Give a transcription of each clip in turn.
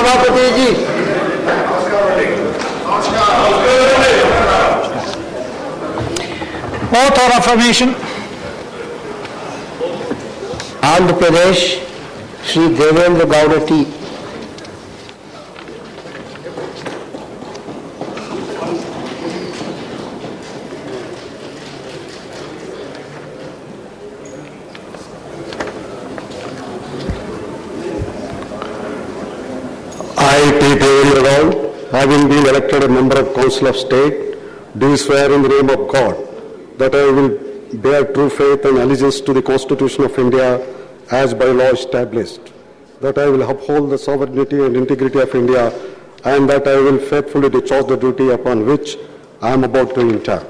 सभापति जी। Oath or affirmation. Andhra Pradesh Shri Devendra Goud T. I, T. Devendra Gaur, having been elected a member of Council of State, do swear in the name of God that I will bear true faith and allegiance to the Constitution of India as by law established, that I will uphold the sovereignty and integrity of India, and that I will faithfully discharge the duty upon which I am about to enter.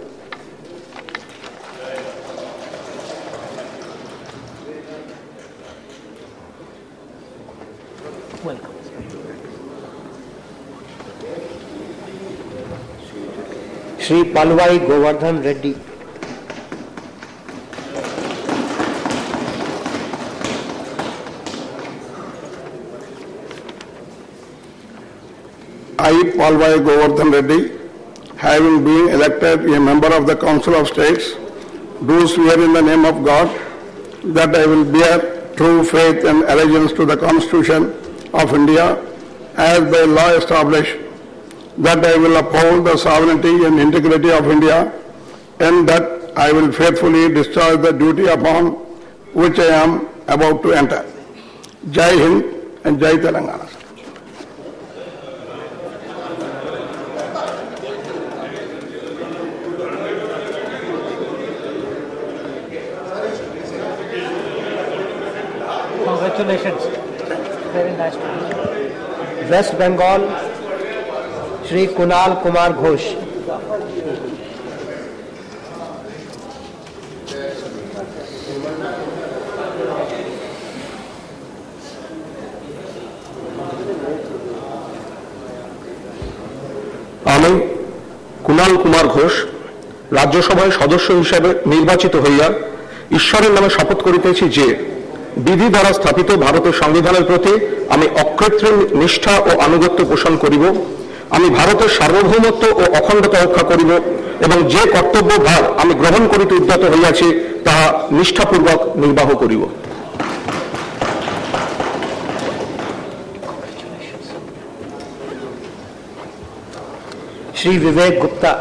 Shri Palvai Govardhan Reddy. I, Palvai Govardhan Reddy, having been elected a member of the Council of States, do swear in the name of God that I will bear true faith and allegiance to the Constitution of India as by law established, that I will uphold the sovereignty and integrity of India, and that I will faithfully discharge the duty upon which I am about to enter. Jai Hind and Jai Telangana. Congratulations. Very nice. West Bengal Shri Kunal Kumar Ghosh. আমি কুণাল কুমার ঘোষ রাজ্যসভায় সদস্য হিসেবে নির্বাচিত হইয়া ঈশ্বরের নামে শপথ করিতেছি যে বিধি দ্বারা স্থাপিত ভারতের সংবিধানের প্রতি আমি অকৃত্রিম নিষ্ঠা ও আনুগত্য পোষণ করিব। আমি ভারতের সার্বভৌমত্ব ও অখণ্ডতা রক্ষা করিব এবং যে কর্তব্য ভার আমি গ্রহণ করিতে উদ্যত হইয়াছি তাহা নিষ্ঠাপূর্বক নির্বাহ করিব। श्री विवेक गुप्ता।